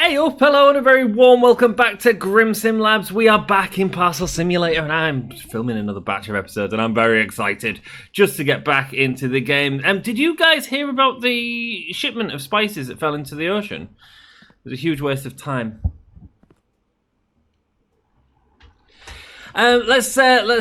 Hey up, hello and a very warm welcome back to Grim Sim Labs. We are back in Parcel Simulator and I'm filming another batch of episodes and I'm very excited just to get back into the game. Did you guys hear about the shipment of spices that fell into the ocean? It was a huge waste of time. Let's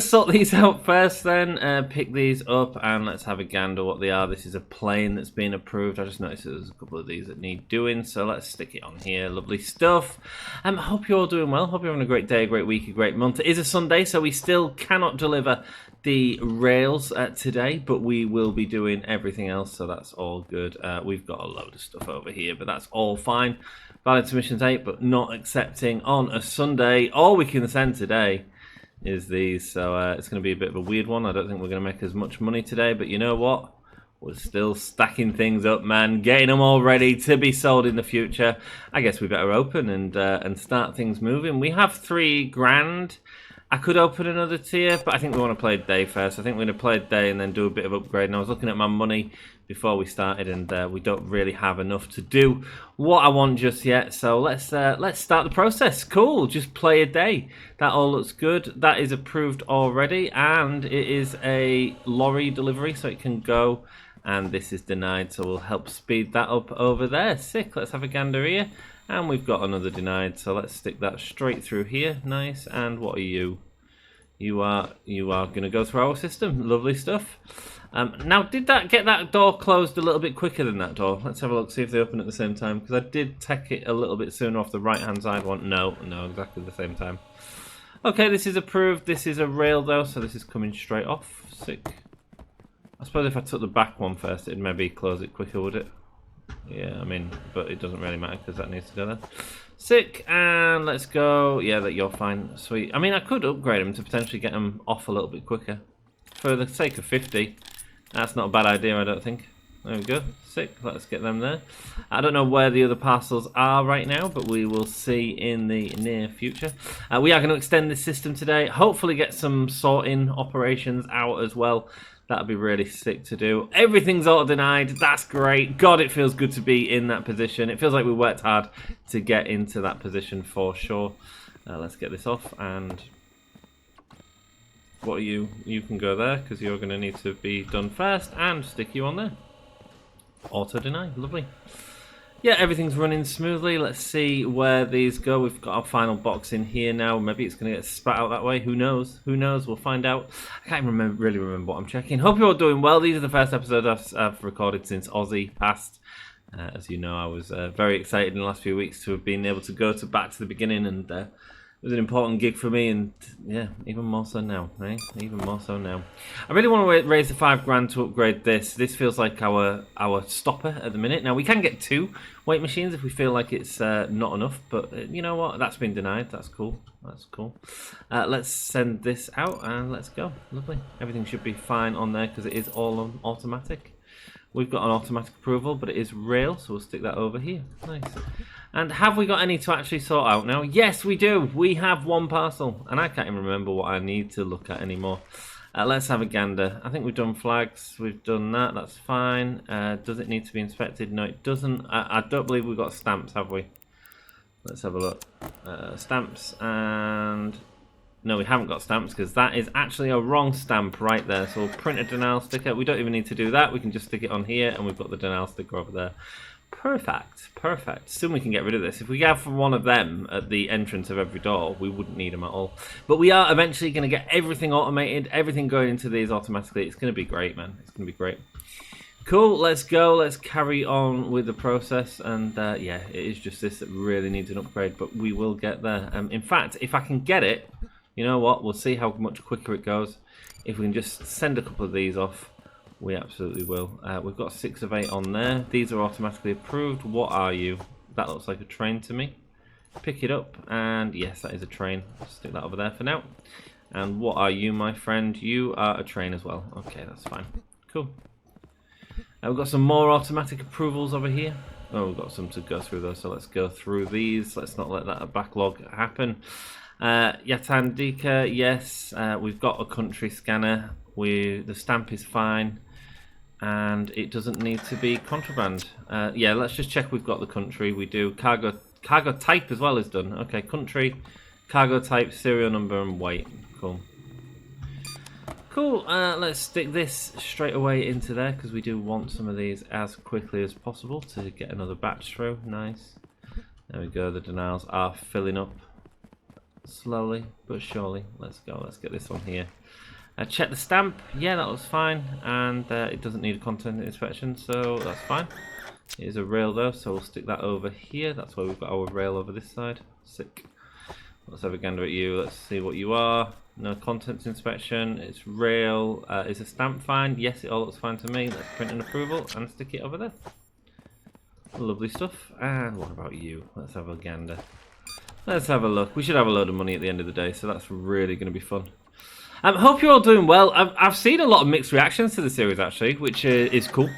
sort these out first then. Pick these up and let's have a gander what they are. This is a plane that's been approved. I just noticed there's a couple of these that need doing, so let's stick it on here. Lovely stuff. Hope you're all doing well. Hope you're having a great day, a great week, a great month. It is a Sunday, so we still cannot deliver the rails today, but we will be doing everything else, so that's all good. We've got a load of stuff over here, but that's all fine. Valid submissions 8, but not accepting on a Sunday. All we can send today is these, so it's going to be a bit of a weird one. I don't think we're going to make as much money today, but you know what? We're still stacking things up, man, getting them all ready to be sold in the future. I guess we better open and start things moving. We have $3,000. I could open another tier, but I think we want to play day first. I think we're going to play day and then do a bit of upgrade. And I was looking at my money before we started, and we don't really have enough to do what I want just yet. So let's start the process. Cool, just play a day. That all looks good. That is approved already, and it is a lorry delivery, so it can go. And this is denied, so we'll help speed that up over there. Sick. Let's have a gander here. And we've got another denied, so let's stick that straight through here. Nice. And what are you? You are going to go through our system. Lovely stuff. Now, did that get that door closed a little bit quicker than that door? Let's have a look, see if they open at the same time. Because I did take it a little bit sooner off the right-hand side one. No, exactly the same time. Okay, this is approved. This is a rail, though, so this is coming straight off. Sick. I suppose if I took the back one first, it'd maybe close it quicker, would it? Yeah, I mean, but it doesn't really matter because that needs to go there. Sick, and let's go. Yeah, that you're fine. Sweet. I mean, I could upgrade them to potentially get them off a little bit quicker. For the sake of 50. That's not a bad idea, I don't think. There we go. Sick. Let's get them there. I don't know where the other parcels are right now, but we will see in the near future. We are going to extend this system today. Hopefully get some sorting operations out as well. That'd be really sick to do. Everything's auto-denied. That's great. God, it feels good to be in that position. It feels like we worked hard to get into that position for sure. Let's get this off. And what are you? You can go there because you're going to need to be done first. And stick you on there. Auto-deny. Lovely. Yeah, everything's running smoothly. Let's see where these go. We've got our final box in here now. Maybe it's going to get spat out that way. Who knows? Who knows? We'll find out. I can't really remember what I'm checking. Hope you're all doing well. These are the first episodes I've recorded since Aussie passed. As you know, I was very excited in the last few weeks to have been able to go back to the beginning, and it was an important gig for me, and yeah, even more so now, right? Even more so now. I really want to raise the $5,000 to upgrade this. This feels like our stopper at the minute. Now, we can get 2 weight machines if we feel like it's not enough, but you know what? That's been denied. That's cool. That's cool. Let's send this out and let's go. Lovely. Everything should be fine on there because it is all automatic. We've got an automatic approval, but it is rail, so we'll stick that over here. Nice. And have we got any to actually sort out now? Yes, we do. We have 1 parcel, and I can't even remember what I need to look at anymore. Let's have a gander. I think we've done flags. We've done that. That's fine. Does it need to be inspected? No, it doesn't. I don't believe we've got stamps, have we? Let's have a look. Stamps and... No, we haven't got stamps because that is actually a wrong stamp right there. So we'll print a denial sticker. We don't even need to do that. We can just stick it on here and we've got the denial sticker over there. Perfect, perfect. Soon we can get rid of this. If we have one of them at the entrance of every door, we wouldn't need them at all. But we are eventually going to get everything automated, everything going into these automatically. It's going to be great, man. It's going to be great. Cool, let's go. Let's carry on with the process. And yeah, it is just this that really needs an upgrade, but we will get there. In fact, if I can get it, you know what? We'll see how much quicker it goes. If we can just send a couple of these off, we absolutely will. We've got 6 of 8 on there. These are automatically approved. What are you? That looks like a train to me. Pick it up, and yes, that is a train. Stick that over there for now. And what are you, my friend? You are a train as well. Okay, that's fine. Cool. We've got some more automatic approvals over here. Oh, we've got some to go through though, so let's go through these. Let's not let that backlog happen. Yatandika, yes. We've got a country scanner. The stamp is fine. And it doesn't need to be contraband. Yeah, let's just check we've got the country. We do. Cargo cargo type as well is done. Okay, country, cargo type, serial number, and weight. Cool. Cool, let's stick this straight away into there because we do want some of these as quickly as possible to get another batch through. Nice. There we go, the denials are filling up slowly but surely. Let's go, let's get this one here. Check the stamp, yeah, that looks fine, and it doesn't need a content inspection, so that's fine. It is a rail though, so we'll stick that over here. That's why we've got our rail over this side. Sick. Let's have a gander at you, let's see what you are. No contents inspection, it's rail. Is a stamp fine? Yes, it all looks fine to me. Let's print an approval and stick it over there. Lovely stuff. And what about you? Let's have a gander. Let's have a look. We should have a load of money at the end of the day, so that's really going to be fun. Hope you're all doing well. I've seen a lot of mixed reactions to the series actually, which is cool.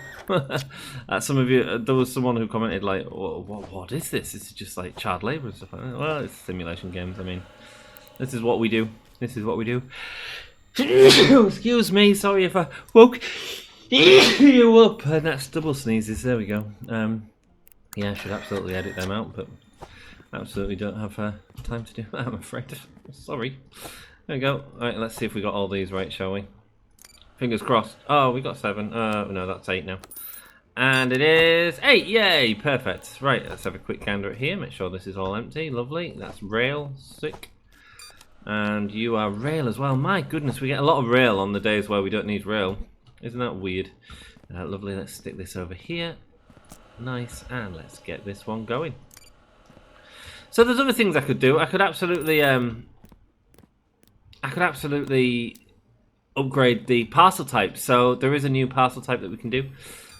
Some of you, there was someone who commented like, "What is this? This is just like child labour and stuff like that." Well, it's simulation games. I mean, this is what we do. This is what we do. Excuse me. Sorry if I woke you up. And that's double sneezes. There we go. Yeah, I should absolutely edit them out, but absolutely don't have time to do that, I'm afraid. Sorry. There we go. Alright, let's see if we got all these right, shall we? Fingers crossed. Oh, we got 7. No, that's 8 now. And it is 8. Yay! Perfect. Right, let's have a quick gander at here. Make sure this is all empty. Lovely. That's rail. Sick. And you are rail as well. My goodness, we get a lot of rail on the days where we don't need rail. Isn't that weird? Lovely. Let's stick this over here. Nice. And let's get this one going. So there's other things I could do. I could absolutely upgrade the parcel type. So there is a new parcel type that we can do,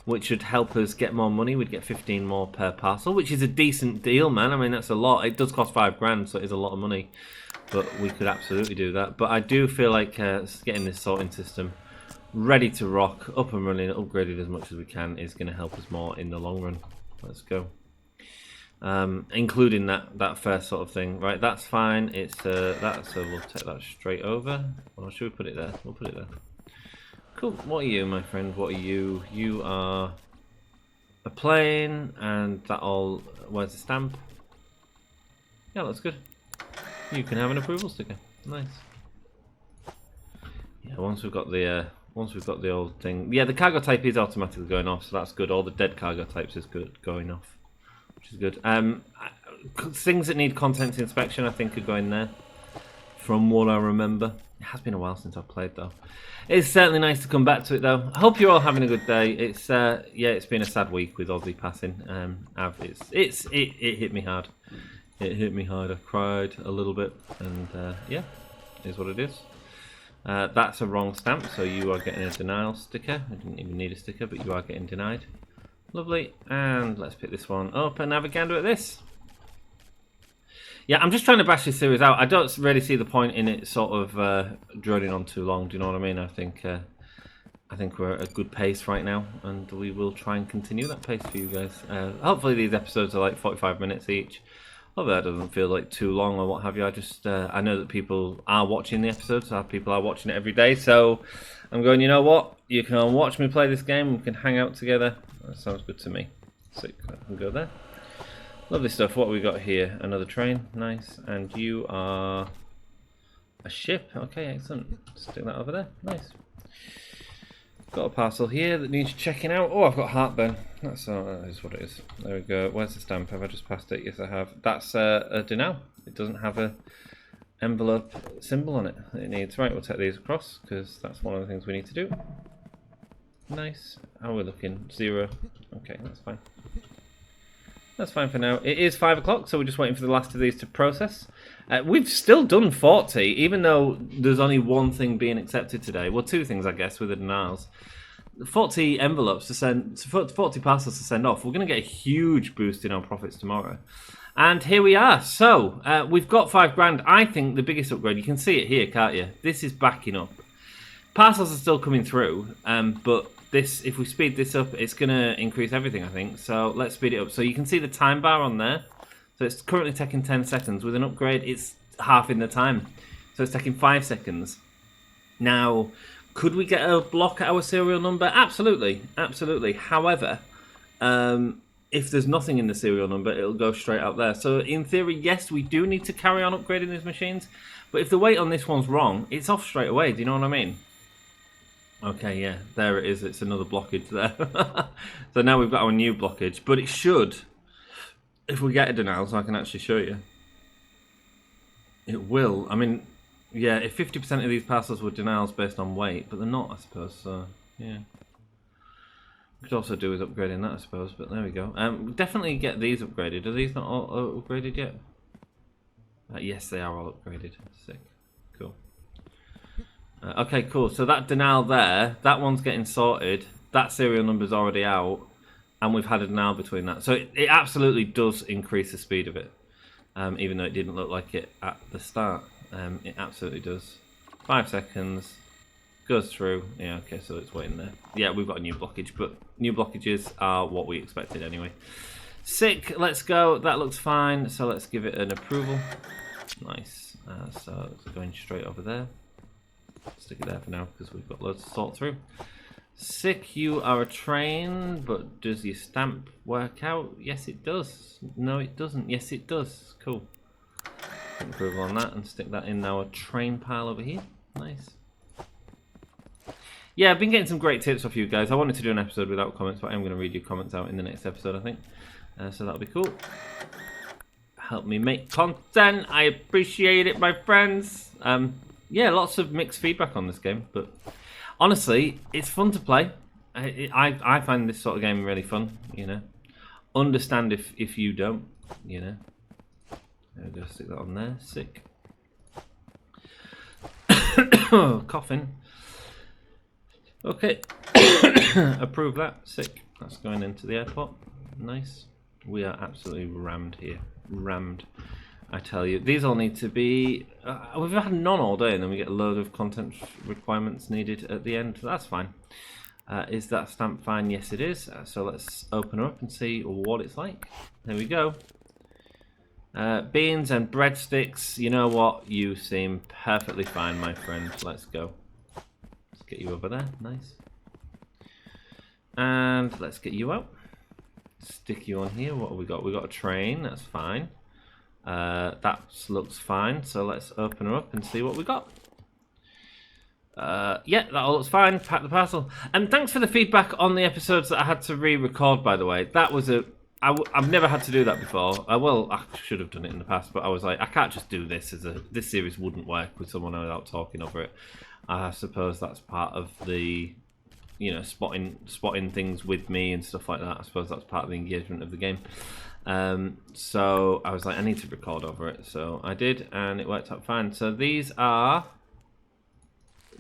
which would help us get more money. We'd get 15 more per parcel, which is a decent deal, man. I mean, that's a lot. It does cost 5 grand, so it is a lot of money. But we could absolutely do that. But I do feel like getting this sorting system ready to rock, up and running, upgraded as much as we can, is going to help us more in the long run. Let's go. Including that first sort of thing, right? That's fine. It's that, so we'll take that straight over. Or should we put it there? We'll put it there. Cool. What are you, my friend? What are you? You are a plane, and that all. Where's the stamp? Yeah, that's good. You can have an approval sticker. Nice. Yeah, once we've got the old thing. Yeah, the cargo type is automatically going off, so that's good. All the dead cargo types is good going off, which is good. Things that need contents inspection, I think, are going there. From what I remember, it has been a while since I've played though. It's certainly nice to come back to it though. I hope you're all having a good day. It's yeah, it's been a sad week with Aussie passing. It hit me hard. It hit me hard. I cried a little bit, and yeah, it is what it is. That's a wrong stamp, so you are getting a denial sticker. I didn't even need a sticker, but you are getting denied. Lovely, and let's pick this one up and have a gander at this. Yeah, I'm just trying to bash this series out. I don't really see the point in it sort of droning on too long. Do you know what I mean? I think we're at a good pace right now, and we will try and continue that pace for you guys. Hopefully these episodes are like 45 minutes each. Although that doesn't feel like too long or what have you. I know that people are watching the episodes. People are watching it every day. So I'm going, you know what? You can watch me play this game. We can hang out together. That sounds good to me. So I can go there. Lovely stuff. What have we got here? Another train. Nice. And you are a ship. Okay, excellent. Stick that over there. Nice. Got a parcel here that needs checking out. Oh, I've got heartburn. That is what it is. There we go. Where's the stamp? Have I just passed it? Yes, I have. That's a denial. It doesn't have a envelope symbol on it that it needs. Right, we'll take these across because that's one of the things we need to do. Nice. How are we looking? 0. Okay, that's fine. That's fine for now. It is 5 o'clock, so we're just waiting for the last of these to process. We've still done 40, even though there's only one thing being accepted today. Well, 2 things, I guess, with the denials. 40 envelopes to send, 40 parcels to send off. We're going to get a huge boost in our profits tomorrow. And here we are. So, we've got 5 grand. I think the biggest upgrade, you can see it here, can't you? This is backing up. Parcels are still coming through, but this, if we speed this up, it's going to increase everything, I think. So let's speed it up. So you can see the time bar on there. So it's currently taking 10 seconds. With an upgrade, it's half in the time. So it's taking 5 seconds. Now, could we get a block at our serial number? Absolutely. Absolutely. However, if there's nothing in the serial number, it'll go straight out there. So in theory, yes, we do need to carry on upgrading these machines. But if the weight on this one's wrong, it's off straight away. Do you know what I mean? Okay, yeah, there it is. It's another blockage there. So now we've got our new blockage. But it should, if we get a denial, so I can actually show you. It will. I mean, yeah, if 50% of these parcels were denials based on weight, but they're not, I suppose. So, yeah. Could also do with upgrading that, I suppose, but there we go. Definitely get these upgraded. Are these not all upgraded yet? Yes, they are all upgraded. Sick. Cool. Okay, cool. So that denial there, that one's getting sorted. That serial number's already out, and we've had a denial between that. So it absolutely does increase the speed of it, even though it didn't look like it at the start. It absolutely does. 5 seconds. Goes through. Yeah, okay, so it's waiting there. Yeah, we've got a new blockage, but new blockages are what we expected anyway. Sick, let's go. That looks fine, so let's give it an approval. Nice. So it's going straight over there. Stick it there for now because we've got loads to sort through. Sick, you are a train, but does your stamp work out? Yes, it does. No, it doesn't. Yes, it does. Cool. Approval on that and stick that in our train pile over here. Nice. Yeah, I've been getting some great tips off you guys. I wanted to do an episode without comments, but I'm going to read your comments out in the next episode, I think. So that'll be cool. Help me make content. I appreciate it, my friends. Yeah, lots of mixed feedback on this game, but honestly, it's fun to play. I find this sort of game really fun, you know. Understand if you don't, you know. There we go, stick that on there. Sick. Coughing. Okay. Approve that. Sick. That's going into the airport. Nice. We are absolutely rammed here. Rammed. I tell you. These all need to be... we've had none all day and then we get a load of content requirements needed at the end. That's fine. Is that stamp fine? Yes, it is. So let's open her up and see what it's like. There we go. Beans and breadsticks. You know what? You seem perfectly fine, my friend. Let's go. Let's get you over there. Nice. And let's get you out. Stick you on here. What have we got? We got a train. That's fine. That looks fine. So let's open her up and see what we got. Yeah, that all looks fine. Pack the parcel. And thanks for the feedback on the episodes that I had to re-record, by the way. That was I've never had to do that before. Well, I should have done it in the past, but I was like, I can't just do this this series wouldn't work with someone without talking over it. I suppose that's part of the, you know, spotting things with me and stuff like that. I suppose that's part of the engagement of the game. So I was like, I need to record over it. So I did, and it worked out fine. So these are...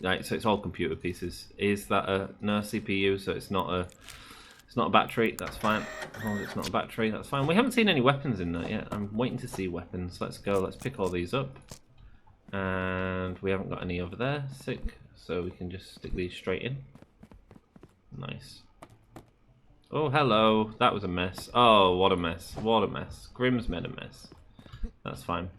Right, so it's all computer pieces. Is that no CPU? So it's not a battery. That's fine. Oh, it's not a battery. That's fine. We haven't seen any weapons in that yet. I'm waiting to see weapons. Let's go. Let's pick all these up. And we haven't got any over there. Sick. So we can just stick these straight in. Nice. Oh, hello. That was a mess. Oh, what a mess. What a mess. Grimm's made a mess. That's fine.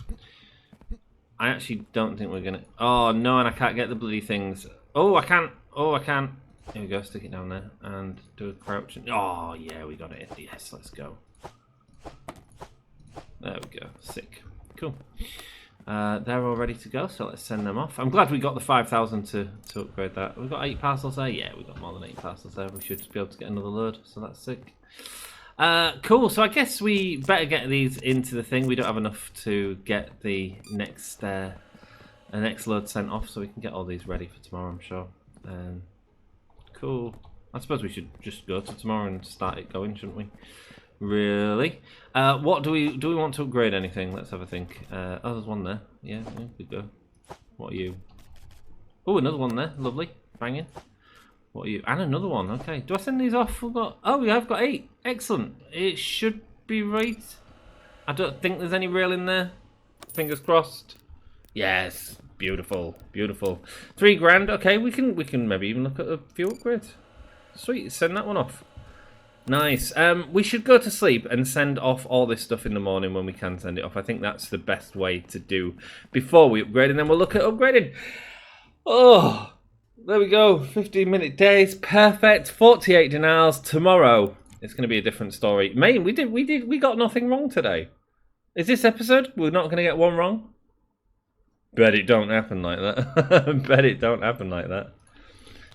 I actually don't think we're gonna... Oh, no, and I can't get the bloody things. Oh, I can't. Oh, I can't. Here we go, stick it down there and do a crouch. Oh, yeah, we got it. Yes, let's go. There we go. Sick. Cool. They're all ready to go, so let's send them off. I'm glad we got the 5,000 to upgrade that. We've got 8 parcels there? Yeah, we've got more than 8 parcels there. We should be able to get another load, so that's sick. Cool, so I guess we better get these into the thing. We don't have enough to get the next load sent off, so we can get all these ready for tomorrow, I'm sure. Cool. I suppose we should just go to tomorrow and start it going, shouldn't we? Really? What do we want to upgrade anything? Let's have a think. Oh, there's one there. Yeah, we could go. What are you? Oh, another one there. Lovely. Banging. What are you? And another one. Okay. Do I send these off? Oh, yeah, I've got 8. Excellent. It should be right. I don't think there's any rail in there. Fingers crossed. Yes. Beautiful. Beautiful. 3 grand. Okay, we can maybe even look at a few upgrades. Sweet. Send that one off. Nice. We should go to sleep and send off all this stuff in the morning when we can send it off. I think that's the best way to do before we upgrade, and then we'll look at upgrading. Oh, there we go. 15-minute days. Perfect. 48 dinars tomorrow. It's going to be a different story. Mate, we got nothing wrong today. Is this episode we're not going to get one wrong? Bet it don't happen like that. Bet it don't happen like that.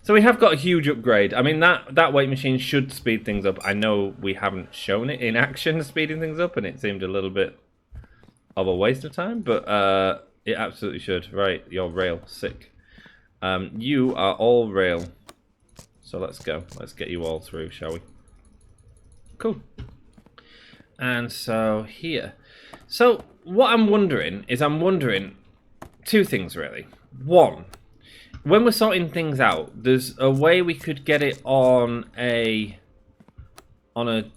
So we have got a huge upgrade. I mean, that weight machine should speed things up. I know we haven't shown it in action speeding things up, and it seemed a little bit of a waste of time, but it absolutely should. Right, you're rail. Sick. You are all rail. So let's go. Let's get you all through, shall we? Cool. And so here. So what I'm wondering is two things really. One, when we're sorting things out, there's a way we could get it on a I'm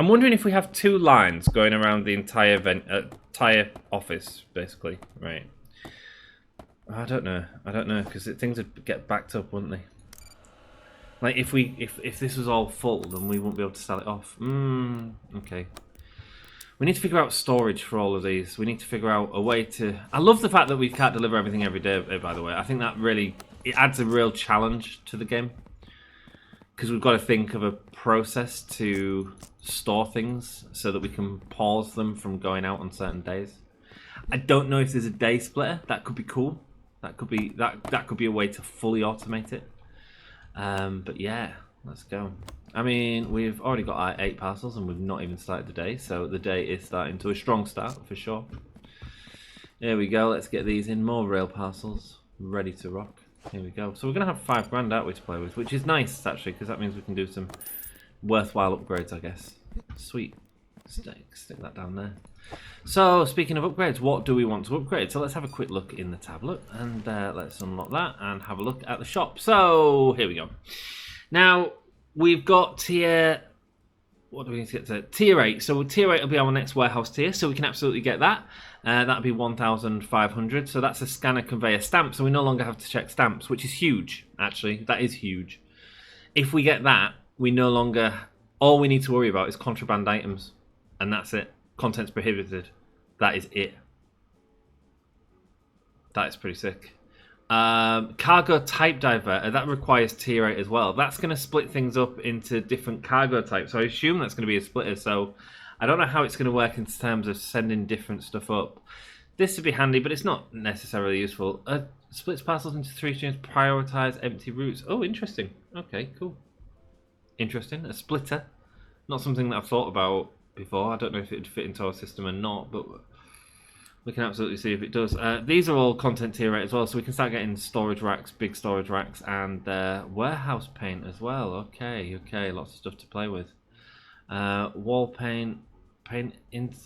wondering if we have two lines going around the entire office, basically. Right. I don't know, because things would get backed up, wouldn't they? Like if this was all full, then we wouldn't be able to sell it off. Okay. We need to figure out storage for all of these. We need to figure out a way to... I love the fact that we can't deliver everything every day, by the way. I think that really... It adds a real challenge to the game. Because we've got to think of a process to store things so that we can pause them from going out on certain days. I don't know if there's a day splitter. That could be cool. That could be a way to fully automate it. But yeah, let's go. I mean, we've already got our 8 parcels and we've not even started the day, so the day is starting to a strong start for sure. There we go. Let's get these in. More rail parcels ready to rock. Here we go. So we're going to have 5 grand, aren't we, to play with, which is nice actually, because that means we can do some worthwhile upgrades, I guess. Sweet. Stick that down there. So speaking of upgrades, what do we want to upgrade? So let's have a quick look in the tablet and let's unlock that and have a look at the shop. So here we go. Now we've got tier... What do we need to get to? Tier 8. So tier 8 will be our next warehouse tier, so we can absolutely get that. That'll be 1,500. So that's a scanner conveyor stamp, so we no longer have to check stamps, which is huge, actually. That is huge. If we get that, we no longer... All we need to worry about is contraband items, and that's it. Contents prohibited. That is it. That is pretty sick. Cargo type diverter, that requires tier 8 as well. That's going to split things up into different cargo types, so I assume that's going to be a splitter. So I don't know how it's going to work in terms of sending different stuff up. This would be handy, but it's not necessarily useful. Splits parcels into 3 streams, prioritize empty routes. Oh, interesting. Okay, cool. Interesting. A splitter. Not something that I've thought about before. I don't know if it would fit into our system or not, but we can absolutely see if it does. These are all content tier 8 as well, so we can start getting storage racks, big storage racks, and warehouse paint as well. Okay, lots of stuff to play with. Wall paint,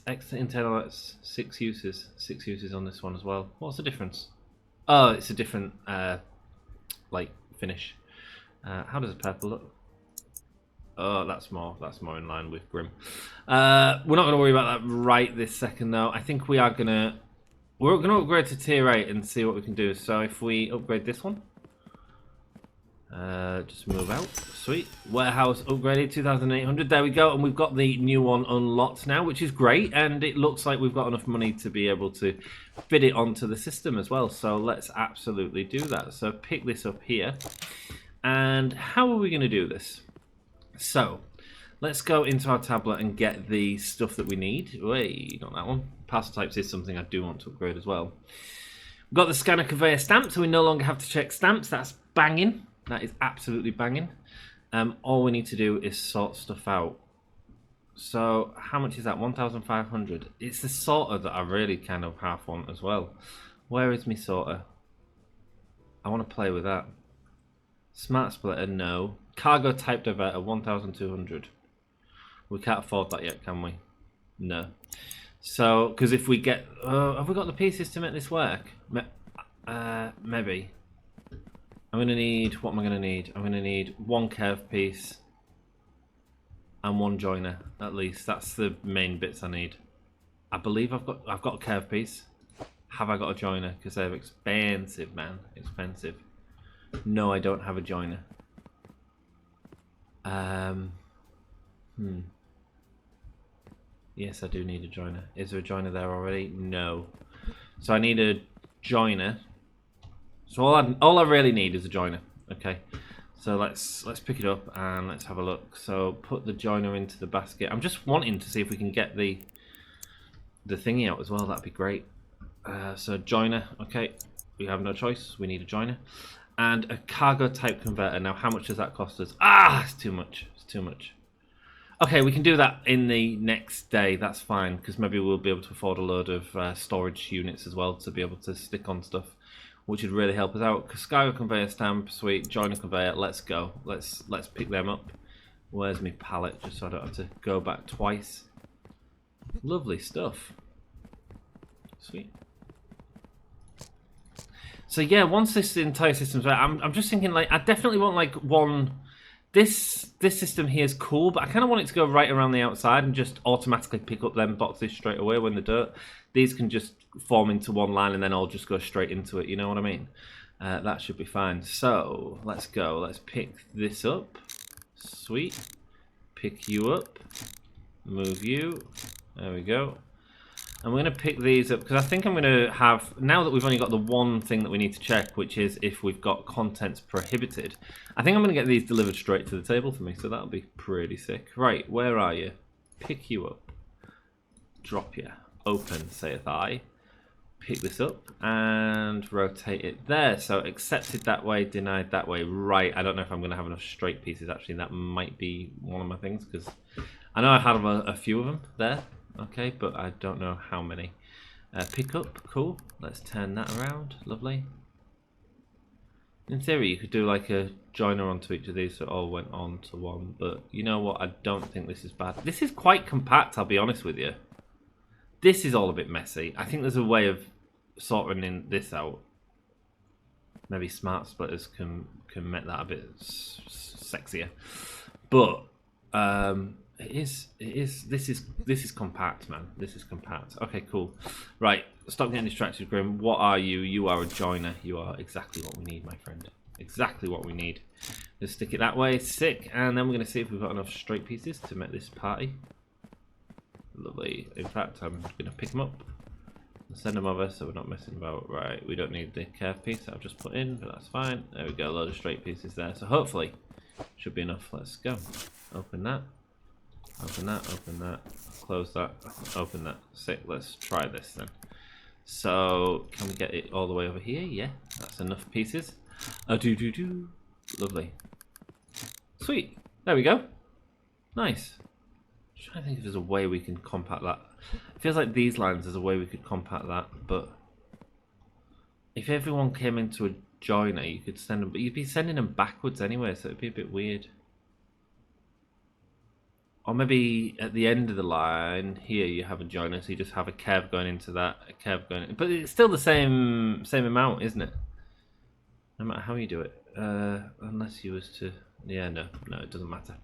extra internal lights, 6 uses. 6 uses on this one as well. What's the difference? Oh, it's a different like finish. How does purple look? Oh, that's more in line with Grim. We're not going to worry about that right this second, though. I think we're going to upgrade to tier 8 and see what we can do. So if we upgrade this one, just move out. Sweet. Warehouse upgraded, 2,800. There we go. And we've got the new one unlocked now, which is great. And it looks like we've got enough money to be able to fit it onto the system as well. So let's absolutely do that. So pick this up here. And how are we going to do this? So, let's go into our tablet and get the stuff that we need. Wait, not that one. Parcel types is something I do want to upgrade as well. We've got the scanner conveyor stamp, so we no longer have to check stamps. That's banging. That is absolutely banging. All we need to do is sort stuff out. So, how much is that? 1,500. It's the sorter that I really kind of half want as well. Where is my sorter? I want to play with that. Smart splitter, no. Cargo type diverter, 1,200. We can't afford that yet, can we? No. So, because if we get... have we got the pieces to make this work? Maybe. I'm going to need... What am I going to need? I'm going to need 1 curve piece and 1 joiner, at least. That's the main bits I need. I believe I've got a curve piece. Have I got a joiner? Because they're expensive, man. Expensive. No, I don't have a joiner. Yes, I do need a joiner. Is there a joiner there already? No. So I need a joiner. So all I really need is a joiner. Okay. So let's pick it up and let's have a look. So put the joiner into the basket. I'm just wanting to see if we can get the thingy out as well. That'd be great. So joiner, okay. We have no choice. We need a joiner. And a cargo type converter. Now, how much does that cost us? Ah, it's too much. It's too much. Okay, we can do that in the next day. That's fine, because maybe we'll be able to afford a load of storage units as well to be able to stick on stuff, which would really help us out. Cargo conveyor stamp, sweet. Joiner conveyor, let's go. Let's pick them up. Where's my pallet, just so I don't have to go back twice. Lovely stuff. Sweet. So yeah, once this entire system's right, I'm just thinking, like, I definitely want like one. This system here is cool, but I kind of want it to go right around the outside and just automatically pick up them boxes straight away when they're dirt. These can just form into one line and then I'll just go straight into it. You know what I mean? That should be fine. So let's go. Let's pick this up. Sweet. Pick you up. Move you. There we go. I'm going to pick these up because I think I'm going to have, now that we've only got the one thing that we need to check, which is if we've got contents prohibited, I think I'm going to get these delivered straight to the table for me, so that'll be pretty sick. Right, where are you? Pick you up. Drop you. Open, saith I. Pick this up and rotate it there. So accepted that way, denied that way. Right, I don't know if I'm going to have enough straight pieces, actually. That might be one of my things, because I know I had a few of them there. Okay, but I don't know how many. Pick up, cool. Let's turn that around, lovely. In theory, you could do like a joiner onto each of these so it all went on to one, but you know what? I don't think this is bad. This is quite compact, I'll be honest with you. This is all a bit messy. I think there's a way of sorting this out. Maybe smart splitters can make that a bit sexier. But this is compact, man. This is compact. Okay, cool. Right, stop getting distracted, Grim. What are you? You are a joiner. You are exactly what we need, my friend. Exactly what we need. Just stick it that way. Sick. And then we're going to see if we've got enough straight pieces to make this party. Lovely. In fact, I'm going to pick them up and send them over so we're not messing about. Right, we don't need the curve piece that I've just put in, but that's fine. There we go. A load of straight pieces there. So hopefully should be enough. Let's go. Open that. Open that, open that, close that, open that. Sick, let's try this then. So, can we get it all the way over here? Yeah, that's enough pieces. Do. Lovely. Sweet, there we go. Nice. I'm trying to think if there's a way we can compact that. It feels like these lines, there's a way we could compact that, but if everyone came into a joiner, you could send them, but you'd be sending them backwards anyway, so it'd be a bit weird. Or maybe at the end of the line here you have a joiner, so you just have a curve going into that, a curve going in. But it's still the same amount, isn't it? No matter how you do it. Unless you was to... Yeah, no, it doesn't matter.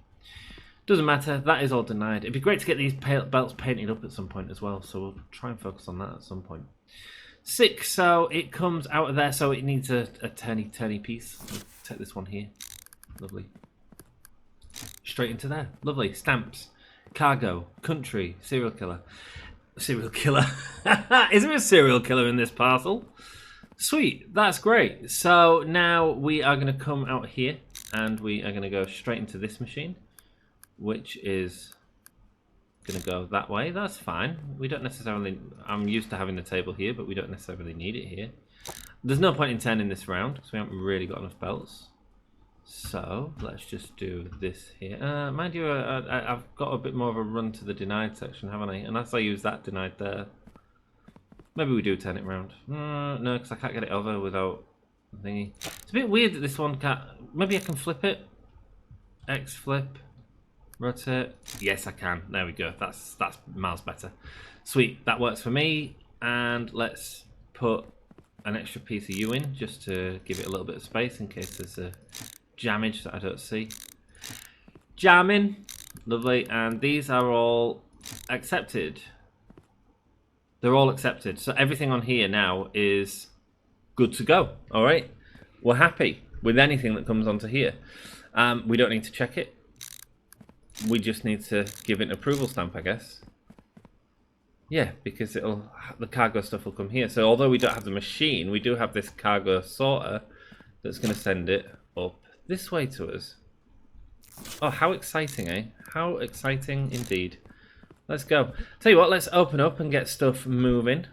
Doesn't matter, that is all denied. It'd be great to get these belts painted up at some point as well, so we'll try and focus on that at some point. Sick, so it comes out of there, so it needs a turny piece. We'll take this one here. Lovely. Straight into there. Lovely. Stamps. Cargo. Country. Serial killer. Serial killer. Is there a serial killer in this parcel? Sweet. That's great. So now we are going to come out here and we are going to go straight into this machine, which is going to go that way. That's fine. We don't necessarily... I'm used to having the table here, but we don't necessarily need it here. There's no point in turning this round because we haven't really got enough belts. So let's just do this here. Mind you, I've got a bit more of a run to the denied section, haven't I? Unless I use that denied there. Maybe we do turn it around. No, because I can't get it over without thingy. It's a bit weird that this one can't... Maybe I can flip it. X flip. Rotate. Yes, I can. There we go. That's miles better. Sweet. That works for me. And let's put an extra piece of U in just to give it a little bit of space in case there's a jammage that I don't see. Jamming. Lovely. And these are all accepted. They're all accepted. So everything on here now is good to go. All right. We're happy with anything that comes onto here. We don't need to check it. We just need to give it an approval stamp, I guess. Yeah, because the cargo stuff will come here. So although we don't have the machine, we do have this cargo sorter that's going to send it up this way to us. Oh, how exciting, eh? How exciting indeed. Let's go. Tell you what, let's open up and get stuff moving.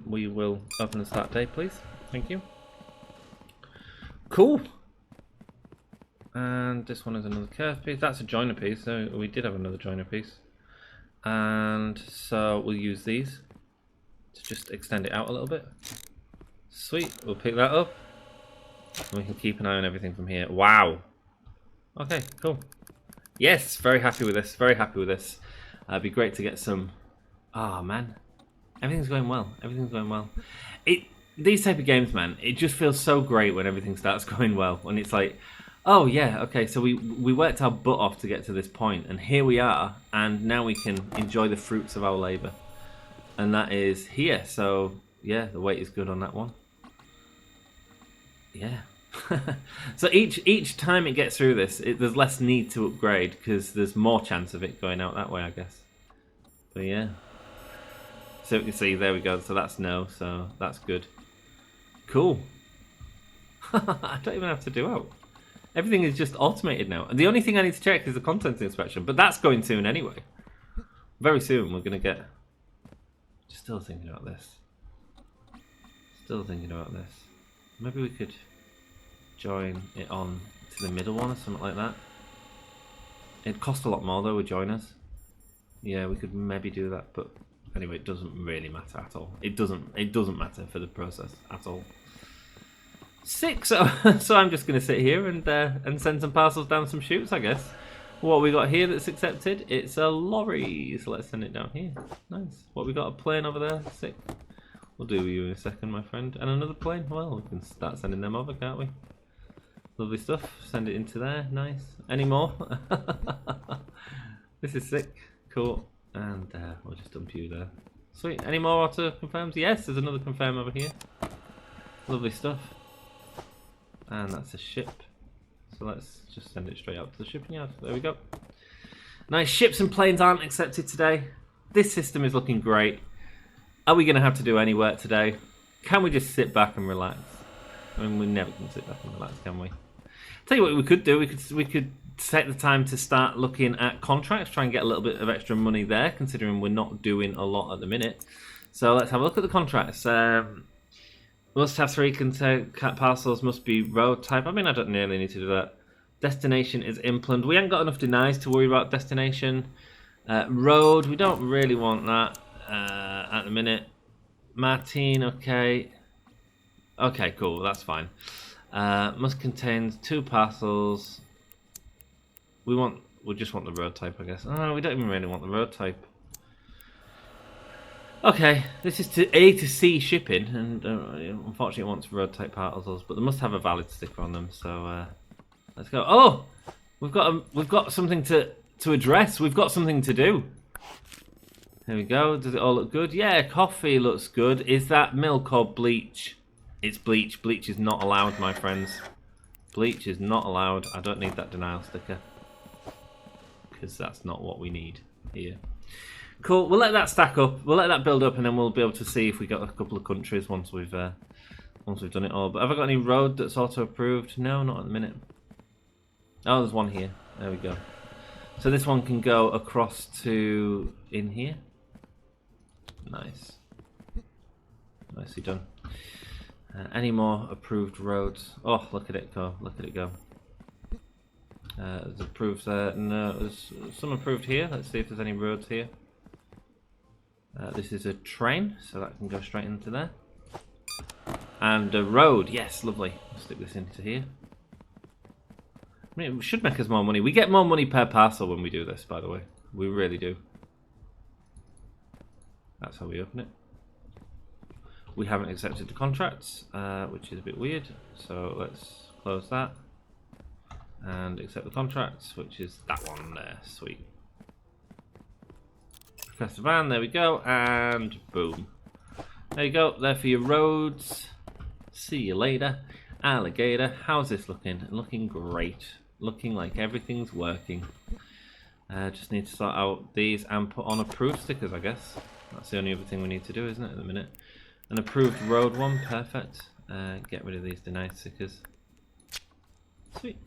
We will open the start date, please. Thank you. Cool. And this one is another curve piece. That's a joiner piece, so we did have another joiner piece. And so we'll use these to just extend it out a little bit. Sweet, we'll pick that up. And we can keep an eye on everything from here. Wow. Okay, cool. Yes, very happy with this, very happy with this. It'd be great to get some... Oh, man. Everything's going well, everything's going well. These type of games, man, it just feels so great when everything starts going well. When it's like, oh yeah, okay, so we worked our butt off to get to this point, and here we are, and now we can enjoy the fruits of our labour. And that is here, so yeah, the weight is good on that one. Yeah. So each time it gets through this, there's less need to upgrade, because there's more chance of it going out that way, I guess. But yeah. So you can see, there we go, so that's no, so that's good. Cool. I don't even have to do out. Everything is just automated now. And the only thing I need to check is the contents inspection, but that's going soon anyway. Very soon we're going to get... Still thinking about this. Still thinking about this. Maybe we could join it on to the middle one or something like that. It'd cost a lot more though with joiners. Yeah, we could maybe do that, but anyway, it doesn't really matter at all. It doesn't matter for the process at all. Sick. So I'm just going to sit here and send some parcels down some chutes, I guess. What we got here that's accepted? It's a lorry. So let's send it down here. Nice. What we got? A plane over there. Sick. We'll do you in a second, my friend. And another plane. Well, we can start sending them over, can't we? Lovely stuff. Send it into there. Nice. Any more? This is sick. Cool. And we'll just dump you there. Sweet. Any more auto confirms? Yes, there's another confirm over here. Lovely stuff. And that's a ship. So let's just send it straight out to the shipping yard. There we go. Nice. Ships and planes aren't accepted today. This system is looking great. Are we going to have to do any work today? Can we just sit back and relax? I mean, we never can sit back and relax, can we? Tell you what we could do. We could take the time to start looking at contracts, try and get a little bit of extra money there, considering we're not doing a lot at the minute. So let's have a look at the contracts. Must have 3 parcels, must be road type. I mean, I don't nearly need to do that. Destination is Impland. We haven't got enough denies to worry about destination. Road, we don't really want that at the minute. Martine, okay. Okay, cool, that's fine. Must contain 2 parcels. We just want the road type, I guess. Oh, we don't even really want the road type. Okay, this is to A to C shipping, and unfortunately it wants road type parcels, but they must have a valid sticker on them. So let's go. Oh, we've got something to address. We've got something to do. There we go. Does it all look good? Yeah, coffee looks good. Is that milk or bleach? It's bleach. Bleach is not allowed, my friends. Bleach is not allowed. I don't need that denial sticker, because that's not what we need here. Cool, we'll let that stack up, we'll let that build up, and then we'll be able to see if we got a couple of countries once we've done it all. But have I got any road that's auto approved? No, not at the minute. Oh, there's one here. There we go. So this one can go across to in here. Nice. Nicely done. Any more approved roads? Oh, look at it go! Look at it go. There's approved there. No, there's some approved here. Let's see if there's any roads here. This is a train, so that can go straight into there. And a road, yes, lovely. I'll stick this into here. I mean, it should make us more money. We get more money per parcel when we do this, by the way. We really do. That's how we open it. We haven't accepted the contracts, which is a bit weird. So let's close that. And accept the contracts, which is that one there. Sweet. Press the van, there we go, and boom. There you go, there for your roads. See you later. Alligator, how's this looking? Looking great. Looking like everything's working. Just need to sort out these and put on approved stickers, I guess. That's the only other thing we need to do, isn't it, at the minute? An approved road one, perfect. Get rid of these denied stickers. Sweet.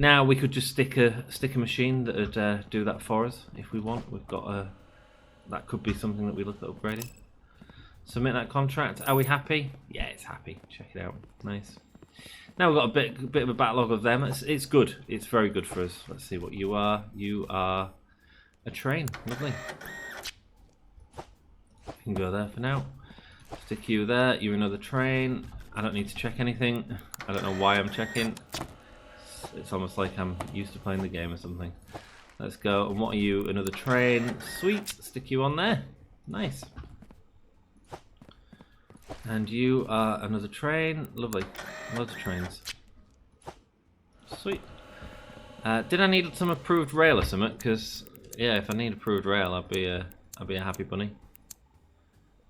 Now we could just stick a machine that would do that for us if we want. We've got a... That could be something that we look at upgrading. Submit that contract. Are we happy? Yeah, it's happy. Check it out. Nice. Now we've got a bit of a backlog of them. It's good. It's very good for us. Let's see what you are. You are a train. Lovely. You can go there for now. Stick you there. You're another train. I don't need to check anything. I don't know why I'm checking. It's almost like I'm used to playing the game or something. Let's go. And what are you? Another train. Sweet. Stick you on there. Nice. And you are another train. Lovely. Loads of trains. Sweet. Did I need some approved rail or something? Because yeah, if I need approved rail, I'll be a happy bunny.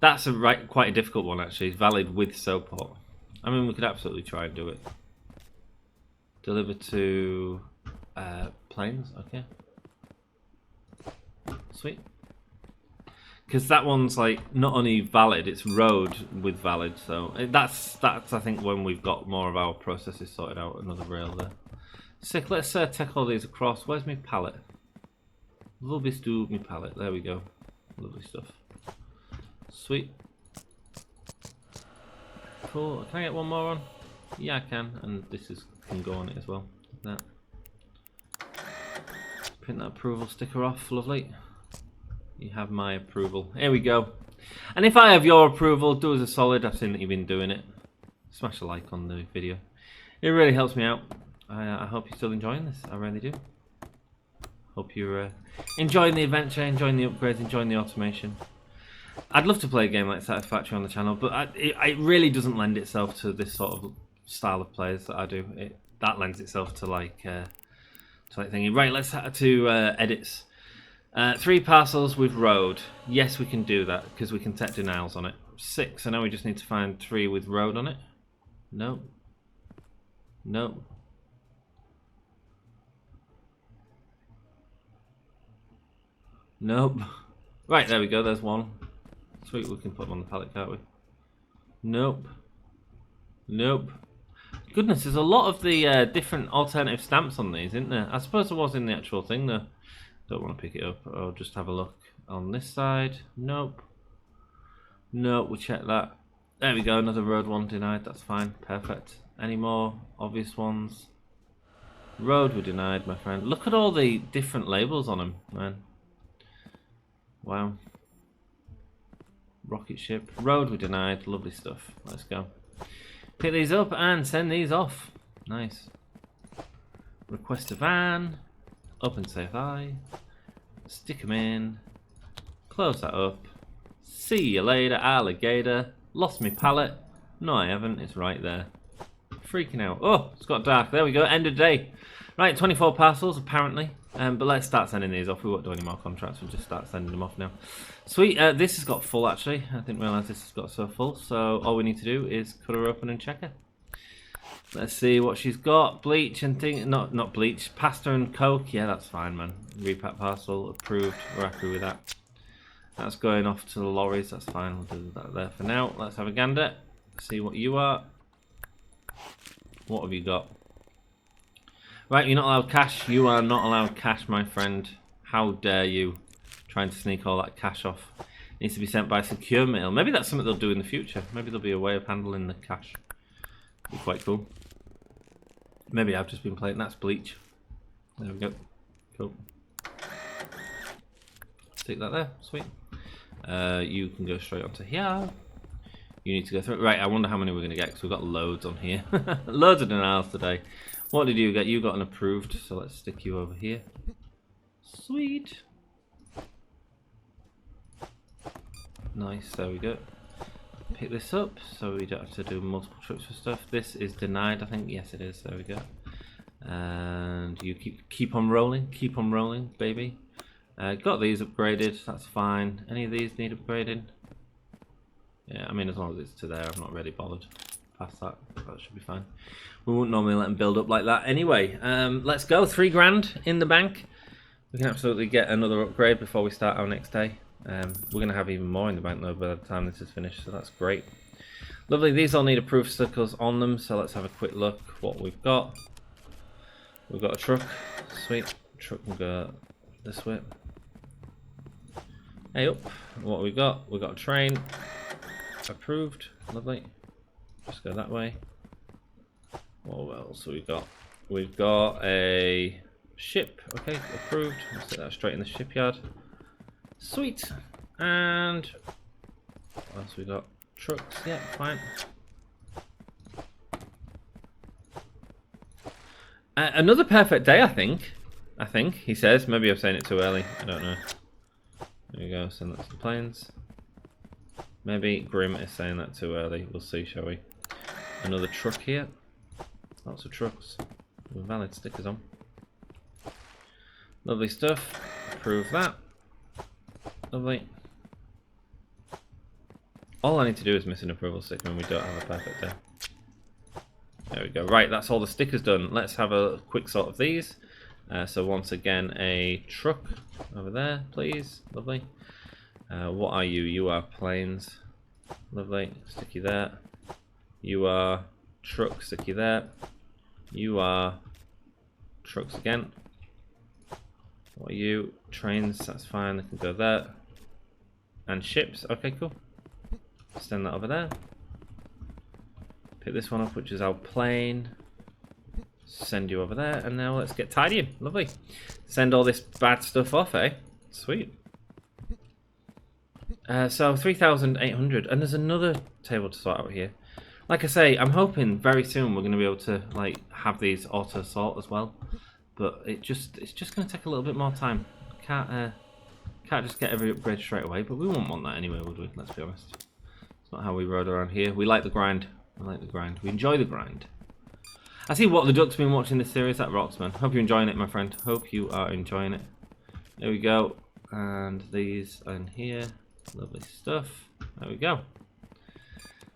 That's quite a difficult one actually. It's valid with Soport. I mean, we could absolutely try and do it. Deliver to planes. Okay. Sweet. Because that one's like not only valid, it's road with valid. So that's I think when we've got more of our processes sorted out. Another rail there. Sick. Let's take all these across. Where's my pallet? Lovely do my pallet. There we go. Lovely stuff. Sweet. Cool. Can I get one more on? Yeah, I can. And this can go on it as well. Like that. Print that approval sticker off. Lovely. You have my approval. Here we go. And if I have your approval, do us a solid. I've seen that you've been doing it. Smash a like on the video. It really helps me out. I hope you're still enjoying this. I really do. Hope you're enjoying the adventure, enjoying the upgrades, enjoying the automation. I'd love to play a game like Satisfactory on the channel, but it really doesn't lend itself to this sort of style of players that I do. That lends itself to like thingy. Right, let's to edits. 3 parcels with road. Yes, we can do that because we can set denials on it. 6. So now we just need to find 3 with road on it. No. No. Nope. Right, there we go. There's 1. Sweet, we can put them on the pallet, can't we? Nope. Nope. Goodness, there's a lot of the different alternative stamps on these, isn't there? I suppose there was in the actual thing though. Don't want to pick it up. I'll just have a look on this side. Nope. Nope, we checked that. There we go, another road one denied. That's fine. Perfect. Any more obvious ones? Road were denied, my friend. Look at all the different labels on them, man. Wow. Rocket ship. Road were denied. Lovely stuff. Let's go. Pick these up and send these off. Nice. Request a van. Up and say hi. Stick them in. Close that up. See you later, alligator. Lost my pallet. No, I haven't. It's right there. Freaking out. Oh, it's got dark. There we go. End of day. Right, 24 parcels apparently. But let's start sending these off. We won't do any more contracts. We'll just start sending them off now. Sweet. This has got full actually. I didn't realise this has got so full. So all we need to do is cut her open and check her. Let's see what she's got. Bleach and thing. Not bleach. Pasta and Coke. Yeah, that's fine, man. Repack parcel approved. We're happy with that. That's going off to the lorries. That's fine. We'll do that there for now. Let's have a gander. See what you are. What have you got? Right, you're not allowed cash. You are not allowed cash, my friend. How dare you? Trying to sneak all that cash off. Needs to be sent by secure mail. Maybe that's something they'll do in the future. Maybe there'll be a way of handling the cash. Be quite cool. Maybe I've just been playing. That's bleach. There we go. Cool. Stick that there. Sweet. You can go straight onto here. You need to go through. Right, I wonder how many we're going to get because we've got loads on here. Loads of denials today. What did you get? You got an approved, so let's stick you over here. Sweet. Nice, there we go. Pick this up so we don't have to do multiple trips for stuff. This is denied, I think. Yes, it is. There we go. And you keep on rolling, baby. Got these upgraded. That's fine. Any of these need upgrading? Yeah, I mean, as long as it's to there, I'm not really bothered. Past that, that should be fine. We wouldn't normally let them build up like that anyway. Let's go. 3 grand in the bank. We can absolutely get another upgrade before we start our next day. We're going to have even more in the bank though by the time this is finished, so that's great. Lovely. These all need approved stickers on them, so let's have a quick look what we've got. We've got a truck. Sweet. Truck can go this way. Hey up. What have we got? We've got a train. Approved. Lovely. Just go that way. What else have we got? We've got a ship. Okay, approved. Let's set that straight in the shipyard. Sweet. And what else we got? Trucks. Yeah, fine. Another perfect day, I think. He says. Maybe I'm saying it too early. I don't know. There we go. Send that to the planes. Maybe Grim is saying that too early. We'll see, shall we? Another truck here. Lots of trucks with valid stickers on. Lovely stuff. Approve that. Lovely. All I need to do is miss an approval sticker and we don't have a perfect day. There we go. Right, that's all the stickers done. Let's have a quick sort of these. So once again, a truck over there, please. Lovely. What are you? You are planes. Lovely. Stick you there. You are truck. Stick you there. You are trucks again. What are you? Trains. That's fine. They can go there. And ships. Okay, cool. Send that over there. Pick this one up, which is our plane. Send you over there, and now let's get tidying. Lovely. Send all this bad stuff off, eh? Sweet. So 3,800, and there's another table to sort out here. Like I say, I'm hoping very soon we're going to be able to like have these auto sort as well, but it's just going to take a little bit more time. Can't just get every upgrade straight away, but we won't want that anyway, would we? Let's be honest. It's not how we rode around here. We like the grind. We like the grind. We enjoy the grind. I see what the Duck's been watching this series. That rocks, man. Hope you're enjoying it, my friend. Hope you are enjoying it. There we go. And these in here. Lovely stuff. There we go.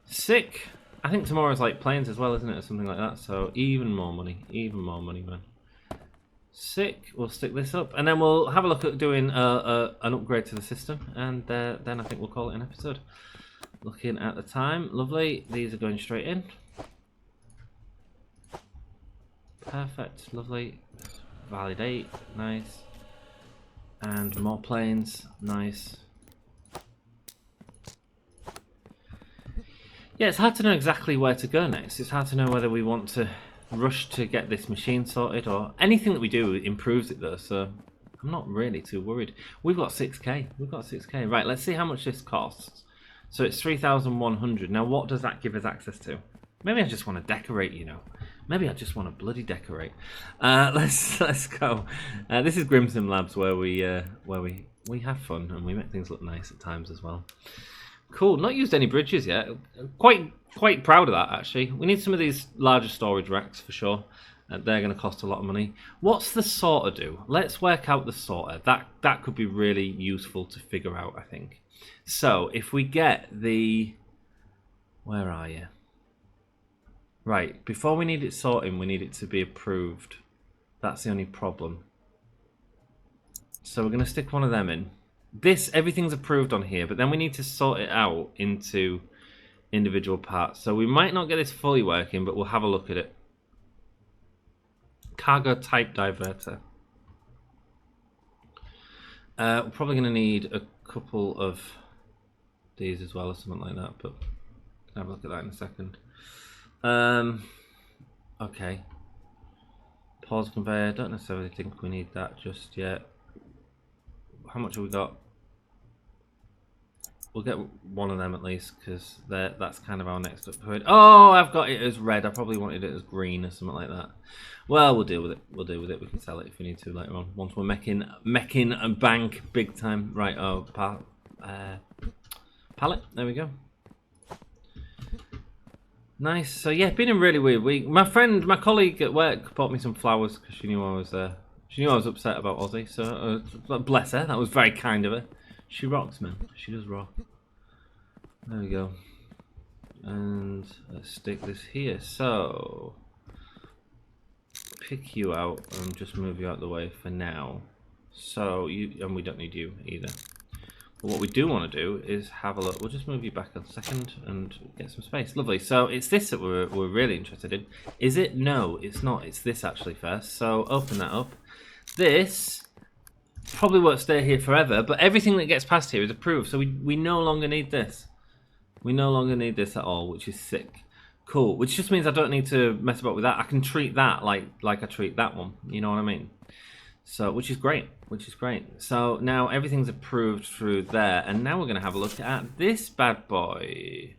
Sick. I think tomorrow's like planes as well, isn't it? Or something like that. So even more money. Even more money, man. Sick. We'll stick this up. And then we'll have a look at doing an upgrade to the system. And then I think we'll call it an episode. Looking at the time. Lovely. These are going straight in. Perfect. Lovely. Validate. Nice. And more planes. Nice. Yeah, it's hard to know exactly where to go next. It's hard to know whether we want to rush to get this machine sorted or anything that we do improves it though, so I'm not really too worried. We've got 6k. We've got 6k. Right, let's see how much this costs. So it's 3,100. Now what does that give us access to? Maybe I just want to decorate, you know. Maybe I just want to bloody decorate. Let's go. This is Grimson Labs where we have fun and we make things look nice at times as well. Cool. Not used any bridges yet. Quite proud of that actually. We need some of these larger storage racks for sure. They're going to cost a lot of money. What's the sorter do? Let's work out the sorter. That could be really useful to figure out, I think. So if we get the, where are you? Right, before we need it sorting, we need it to be approved. That's the only problem. So we're going to stick one of them in. Everything's approved on here, but then we need to sort it out into individual parts. So we might not get this fully working, but we'll have a look at it. Cargo type diverter. We're probably going to need a couple of these as well or something like that, but I'll have a look at that in a second. Okay. Pause conveyor. Don't necessarily think we need that just yet. How much have we got? We'll get one of them at least because that's kind of our next upgrade. Oh, I've got it as red. I probably wanted it as green or something like that. Well, we'll deal with it. We'll deal with it. We can sell it if we need to later on. Once we're mecking a bank big time. Right. Oh, pallet. There we go. Nice. So yeah, been a really weird week. My colleague at work bought me some flowers because she knew I was there. She knew I was upset about Aussie. So bless her. That was very kind of her. She rocks, man. She does rock. There we go. And let's stick this here. So pick you out and just move you out of the way for now. So and we don't need you either. But what we do want to do is have a look. We'll just move you back a second and get some space. Lovely. So it's this that we're really interested in. Is it? No, it's not. It's this actually first. So open that up. This probably won't stay here forever, but everything that gets passed here is approved. So we no longer need this. We no longer need this at all, which is sick. Cool. Which just means I don't need to mess about with that. I can treat that like I treat that one. You know what I mean? So, which is great. Which is great. So now everything's approved through there, and now we're going to have a look at this bad boy,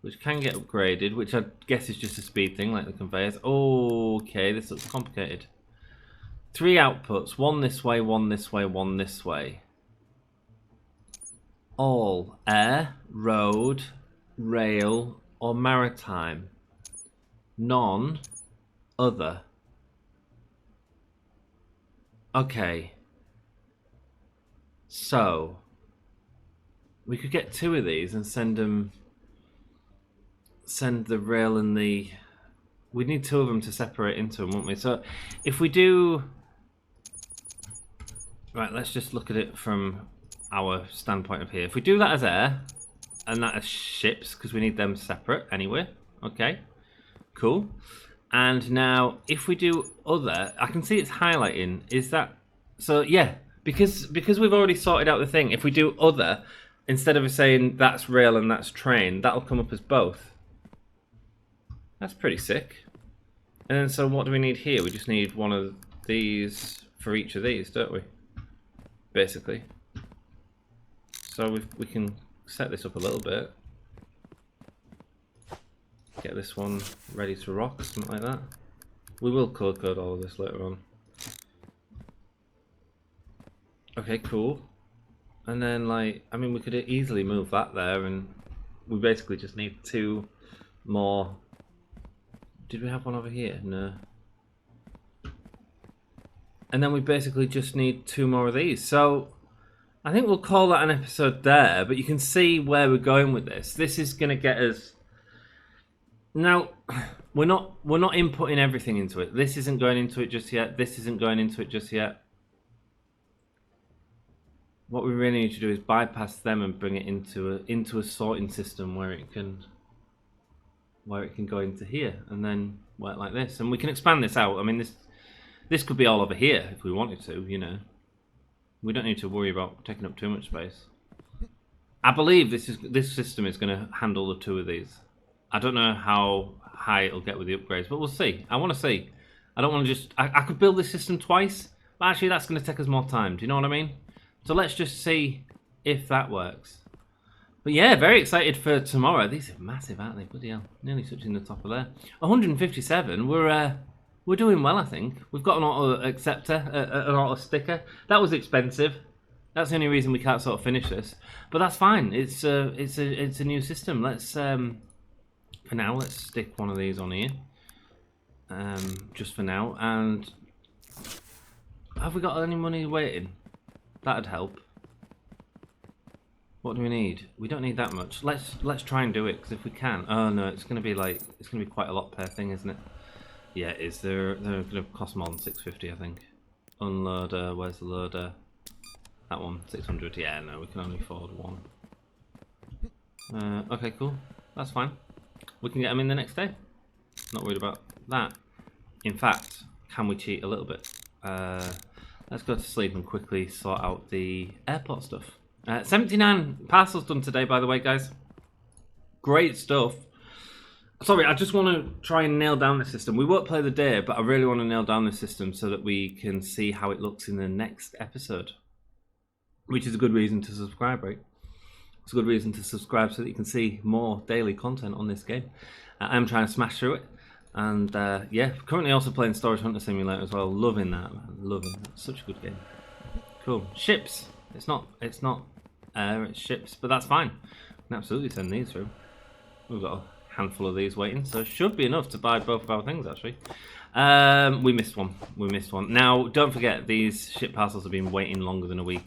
which can get upgraded, which I guess is just a speed thing, like the conveyors. Okay, this looks complicated. 3 outputs, one this way, one this way, one this way. All air, road, rail, or maritime. None other. Okay. So we could get 2 of these and send the rail and the... We'd need 2 of them to separate into them, wouldn't we? So if we do... Right, let's just look at it from our standpoint of here. If we do that as air, and that as ships, because we need them separate anyway. Okay, cool. And now, if we do other, I can see it's highlighting. Is that... So, yeah, because we've already sorted out the thing, if we do other, instead of saying that's rail and that's train, that'll come up as both. That's pretty sick. And then, so what do we need here? We just need one of these for each of these, don't we? Basically. So we can set this up a little bit. Get this one ready to rock, something like that. We will code all of this later on. Okay, cool. And then, like, I mean, we could easily move that there, and we basically just need 2 more. Did we have one over here? No. And then we basically just need 2 more of these. So I think we'll call that an episode there, but you can see where we're going with this. This is going to get us... Now, we're not inputting everything into it. This isn't going into it just yet. This isn't going into it just yet. What we really need to do is bypass them and bring it into a sorting system where it can go into here and then work like this. And we can expand this out. I mean, this could be all over here if we wanted to, you know. We don't need to worry about taking up too much space. I believe this system is going to handle the 2 of these. I don't know how high it'll get with the upgrades, but we'll see. I want to see. I don't want to just... I could build this system twice, but actually that's going to take us more time. Do you know what I mean? So let's just see if that works. But yeah, very excited for tomorrow. These are massive, aren't they? Bloody hell. Nearly touching the top of there. 157. We're doing well, I think. We've got an auto acceptor, an auto sticker. That was expensive. That's the only reason we can't sort of finish this. But that's fine. It's a new system. Let's for now, let's stick one of these on here. Just for now. And have we got any money waiting? That'd help. What do we need? We don't need that much. Let's try and do it, because if we can... Oh no, it's gonna be quite a lot per thing, isn't it? Yeah, it is. They're gonna cost more than 650, I think. Unloader, where's the loader? That one, 600. Yeah, no, we can only afford 1. Okay, cool. That's fine. We can get them in the next day. Not worried about that. In fact, can we cheat a little bit? Let's go to sleep and quickly sort out the airport stuff. 79 parcels done today, by the way, guys. Great stuff. Sorry, I just want to try and nail down the system. We won't play the day, but I really want to nail down the system so that we can see how it looks in the next episode. Which is a good reason to subscribe, right? It's a good reason to subscribe so that you can see more daily content on this game. I'm trying to smash through it. And yeah, currently also playing Storage Hunter Simulator as well. Loving that, man. Loving that. Such a good game. Cool. Ships. It's not air, it's ships, but that's fine. We can absolutely send these through. We've got a handful of these waiting, so it should be enough to buy both of our things, actually. We missed one. Now, don't forget, these ship parcels have been waiting longer than a week.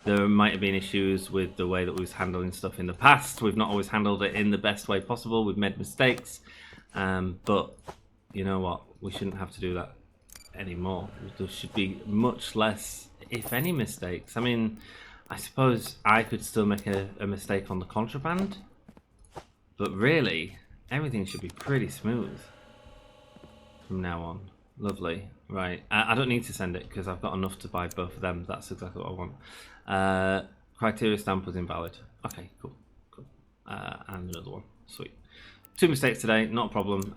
There might have been issues with the way that we was handling stuff in the past. We've not always handled it in the best way possible. We've made mistakes. But you know what? We shouldn't have to do that anymore. There should be much less, if any, mistakes. I mean, I suppose I could still make a mistake on the contraband, but really, everything should be pretty smooth from now on. Lovely. Right, I don't need to send it because I've got enough to buy both of them. That's exactly what I want. Criteria stamp was invalid. Okay, cool. And another one. Sweet. 2 mistakes today, not a problem.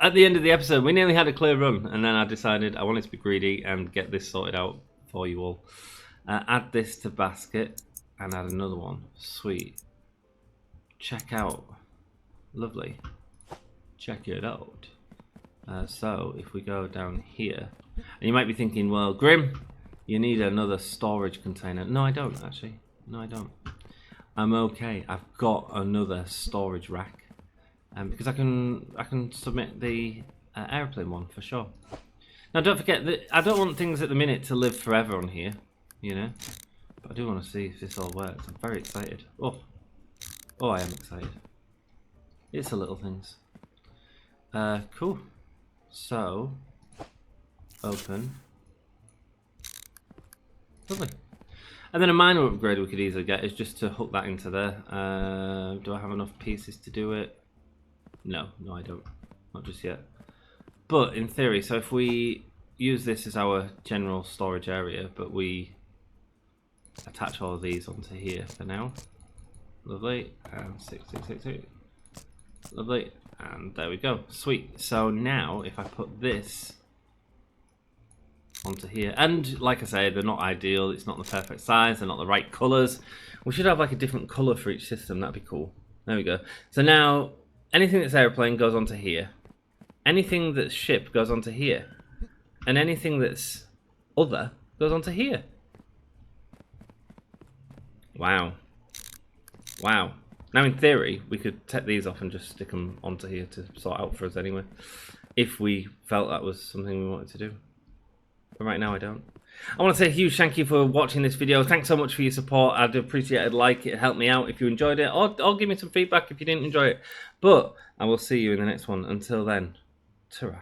At the end of the episode, we nearly had a clear run, and then I decided I wanted to be greedy and get this sorted out for you all. Add this to basket and add another one. Sweet. Check out. Lovely. Check it out. So if we go down here, and you might be thinking, well, Grim, you need another storage container. No, I don't actually. No, I don't. I'm okay. I've got another storage rack, because I can submit the airplane one for sure. Now, don't forget that I don't want things at the minute to live forever on here, you know. But I do want to see if this all works. I'm very excited. Oh, I am excited. It's the little things. Cool. So, open. Lovely. And then a minor upgrade we could easily get is just to hook that into there. Do I have enough pieces to do it? No, I don't. Not just yet. But in theory, so if we use this as our general storage area, but we attach all of these onto here for now. Lovely. And 6668. Lovely. And there we go. Sweet. So now if I put this onto here, and like I say, they're not ideal, it's not the perfect size, they're not the right colours. We should have like a different colour for each system, that'd be cool. There we go. So now anything that's airplane goes onto here, anything that's ship goes onto here, and anything that's other goes onto here. Wow. Now in theory we could take these off and just stick them onto here to sort out for us anyway, if we felt that was something we wanted to do. But right now I don't. I want to say a huge thank you for watching this video. Thanks so much for your support. I'd appreciate it. Like it, help me out if you enjoyed it, or give me some feedback if you didn't enjoy it. But I will see you in the next one. Until then, ta-ra.